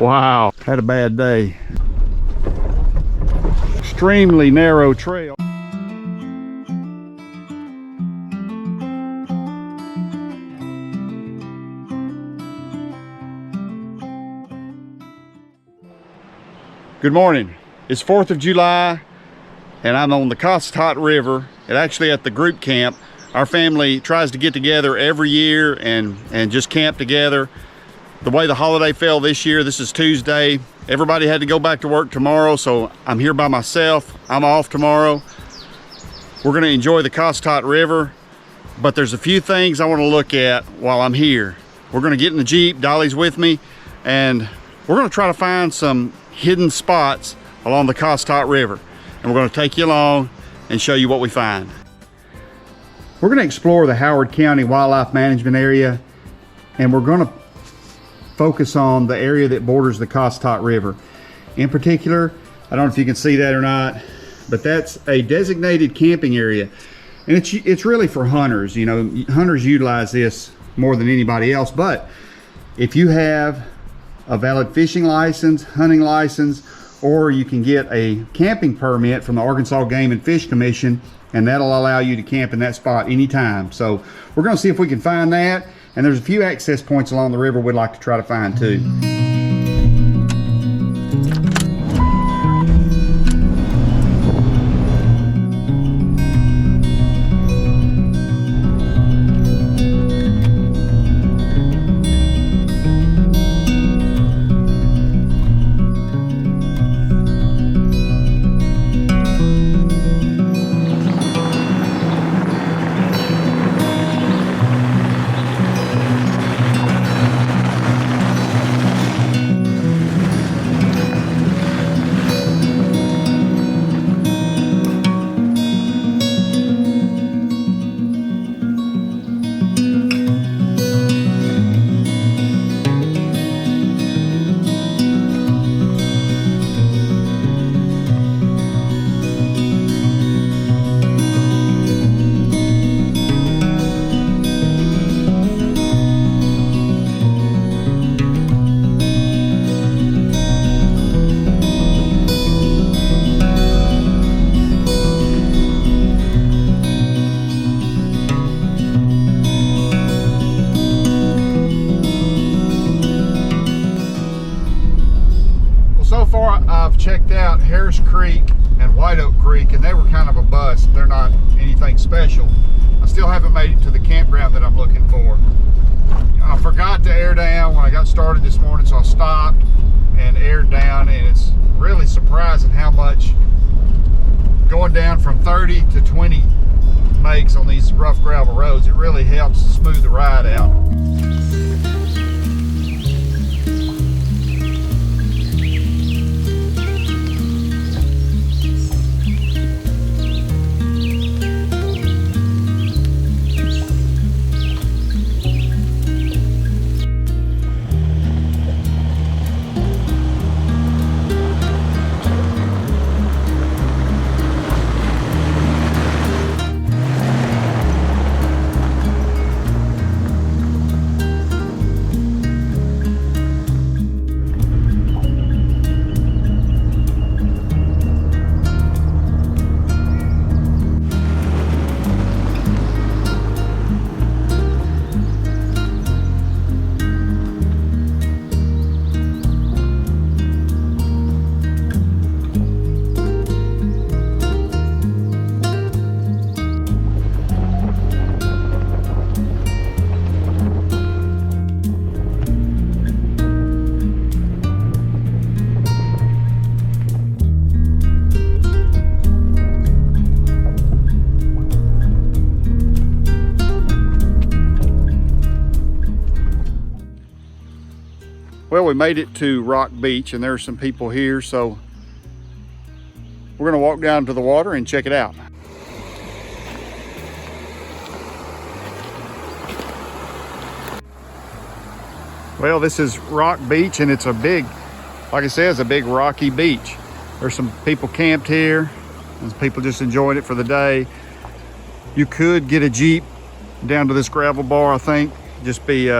Wow, had a bad day. Extremely narrow trail. Good morning. It's 4th of July and I'm on the Cossatot River, and actually at the group camp. Our family tries to get together every year and just camp together. The way the holiday fell this year, this is Tuesday. Everybody had to go back to work tomorrow, so I'm here by myself. I'm off tomorrow. We're gonna enjoy the Cossatot River, but there's a few things I wanna look at while I'm here. We're gonna get in the Jeep, Dolly's with me, and we're gonna try to find some hidden spots along the Cossatot River. And we're gonna take you along and show you what we find. We're gonna explore the Howard County Wildlife Management Area, and we're gonna focus on the area that borders the Cossatot River. In particular, I don't know if you can see that or not, but that's a designated camping area. And it's really for hunters. You know, hunters utilize this more than anybody else, but if you have a valid fishing license, hunting license, or you can get a camping permit from the Arkansas Game and Fish Commission, and that'll allow you to camp in that spot anytime. So we're gonna see if we can find that, and there's a few access points along the river we'd like to try to find too. I've checked out Harris Creek and White Oak Creek, and they were kind of a bust. They're not anything special. I still haven't made it to the campground that I'm looking for. I forgot to air down when I got started this morning, so I stopped and aired down, and it's really surprising how much going down from 30 to 20 makes on these rough gravel roads. It really helps smooth the ride out. Well, we made it to Rock Beach, and there's some people here, so we're gonna walk down to the water and check it out. Well, this is Rock Beach, and it's a big, like I said, it's a big rocky beach. There's some people camped here, and some people just enjoying it for the day. You could get a Jeep down to this gravel bar, I think. Just be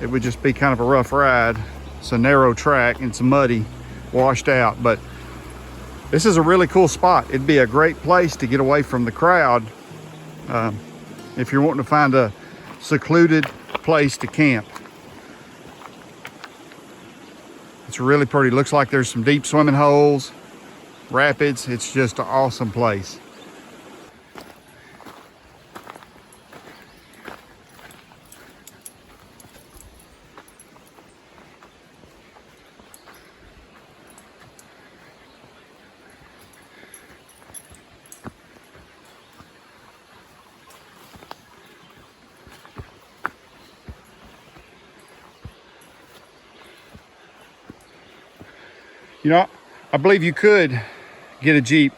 it would just be kind of a rough ride. It's a narrow track and it's muddy, washed out, but this is a really cool spot. It'd be a great place to get away from the crowd if you're wanting to find a secluded place to camp. It's really pretty. Looks like there's some deep swimming holes, rapids. It's just an awesome place. You know, I believe you could get a Jeep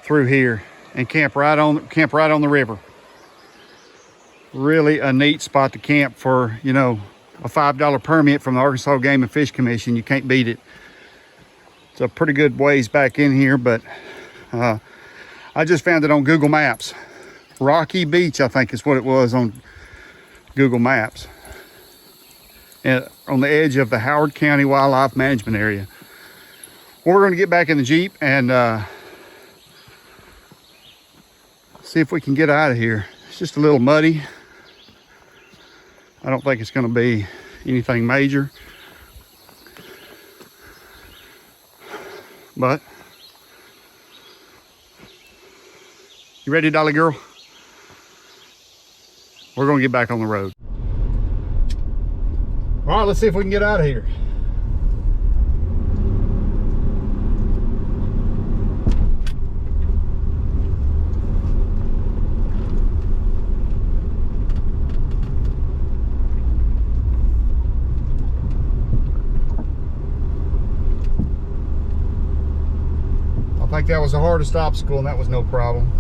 through here and camp right on the river. Really a neat spot to camp for, you know, a $5 permit from the Arkansas Game and Fish Commission. You can't beat it. It's a pretty good ways back in here, but I just found it on Google Maps. Rocky Beach, I think is what it was on Google Maps. And on the edge of the Howard County Wildlife Management Area. Well, we're going to get back in the Jeep and see if we can get out of here. It's just a little muddy. I don't think it's going to be anything major. But, you ready, Dolly girl? We're going to get back on the road. All right, let's see if we can get out of here. I think that was the hardest obstacle, and that was no problem.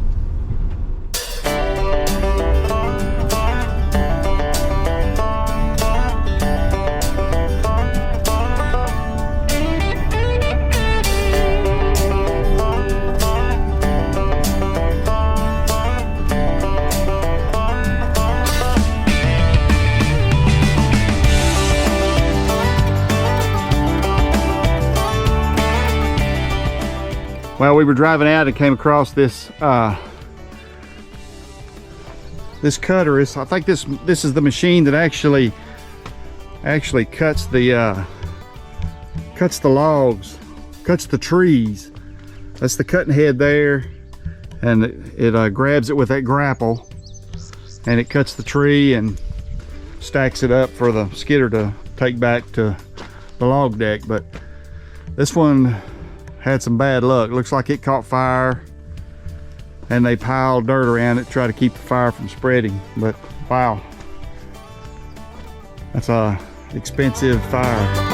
Well, we were driving out and came across this this cutter. I think this is the machine that actually cuts the logs, cuts the trees. That's the cutting head there, and it grabs it with that grapple, and it cuts the tree and stacks it up for the skidder to take back to the log deck. But this one had some bad luck. Looks like it caught fire and they piled dirt around it to try to keep the fire from spreading. But wow, that's a expensive fire.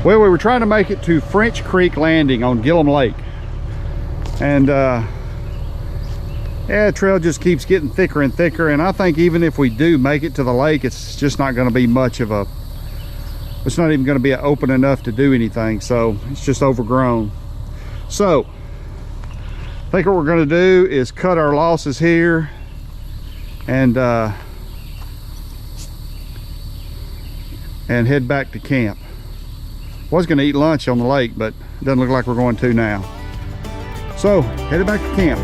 Well, we were trying to make it to French Creek Landing on Gillum Lake, and yeah, the trail just keeps getting thicker and thicker, and I think even if we do make it to the lake, it's just not going to be much of a, it's not even going to be open enough to do anything, so it's just overgrown. So I think what we're going to do is cut our losses here and head back to camp. Was going to eat lunch on the lake, but it doesn't look like we're going to now. So, headed back to camp.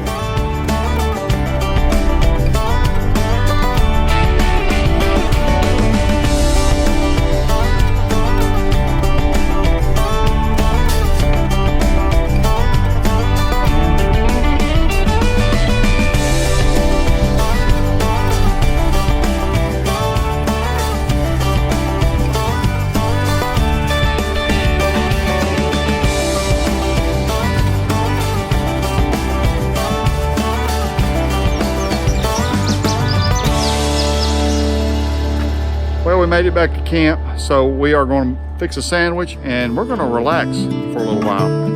made it back to camp, so we are going to fix a sandwich and we're going to relax for a little while.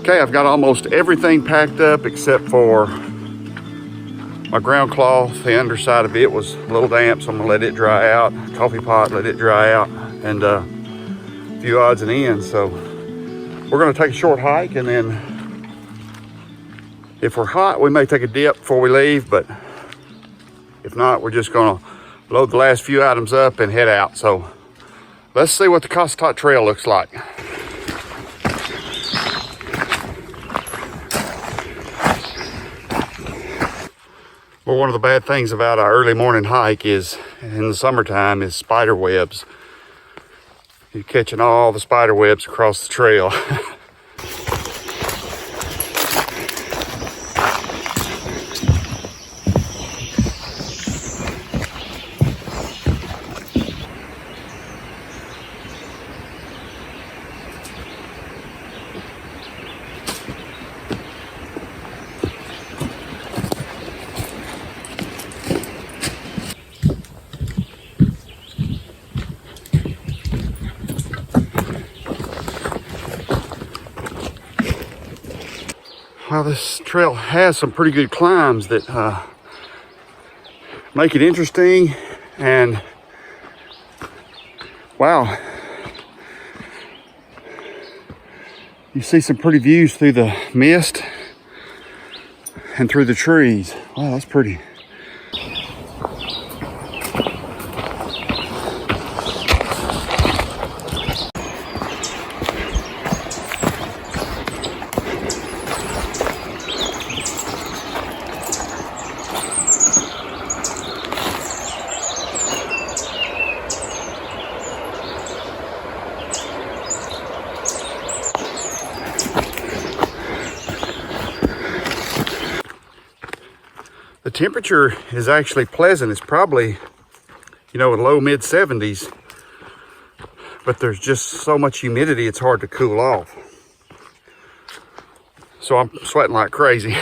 Okay, I've got almost everything packed up except for my ground cloth. The underside of it was a little damp, so I'm gonna let it dry out. Coffee pot, let it dry out, and a few odds and ends. So we're gonna take a short hike, and then if we're hot, we may take a dip before we leave, but if not, we're just gonna load the last few items up and head out. So let's see what the Cossatot Trail looks like. Well, one of the bad things about our early morning hike is, in the summertime, is spider webs. You're catching all the spider webs across the trail. Well, this trail has some pretty good climbs that make it interesting, and wow, you see some pretty views through the mist and through the trees. Wow, that's pretty. The temperature is actually pleasant. It's probably, you know, a low mid 70s, but there's just so much humidity, it's hard to cool off. So I'm sweating like crazy.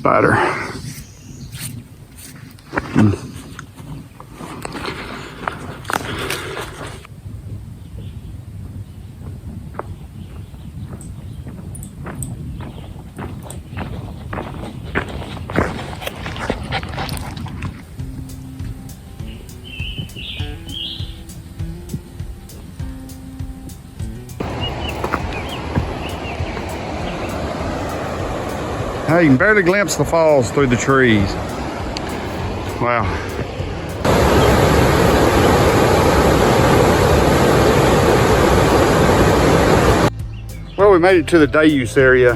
spider. Now you can barely glimpse the falls through the trees. Wow. Well, we made it to the day use area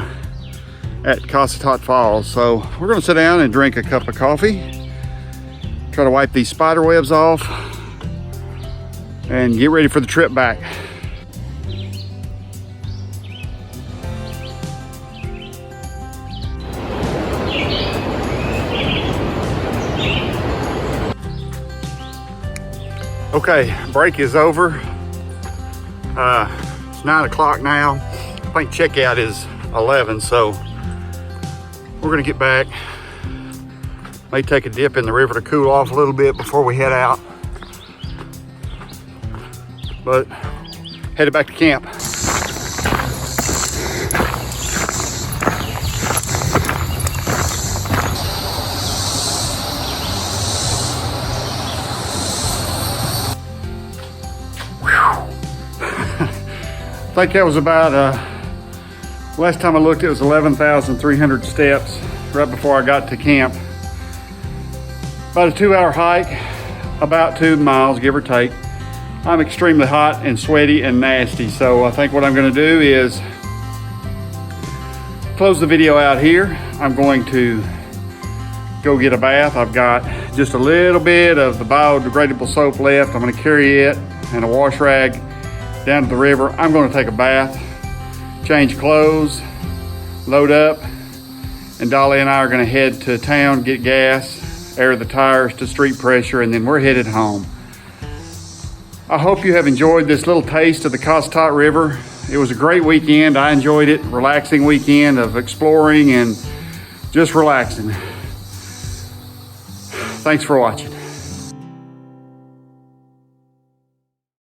at Cossatot Falls. So we're gonna sit down and drink a cup of coffee, try to wipe these spider webs off, and get ready for the trip back. Okay, break is over. It's 9 o'clock now. I think checkout is 11, so we're gonna get back. May take a dip in the river to cool off a little bit before we head out. But headed back to camp. I think that was about, last time I looked, it was 11,300 steps right before I got to camp. About a 2-hour hike, about 2 miles, give or take. I'm extremely hot and sweaty and nasty, so I think what I'm gonna do is close the video out here. I'm going to go get a bath. I've got just a little bit of the biodegradable soap left. I'm gonna carry it and a wash rag down to the river. I'm going to take a bath, change clothes, load up, and Dolly and I are going to head to town, get gas, air the tires to street pressure, and then we're headed home. I hope you have enjoyed this little taste of the Cossatot River. It was a great weekend. I enjoyed it. Relaxing weekend of exploring and just relaxing. Thanks for watching.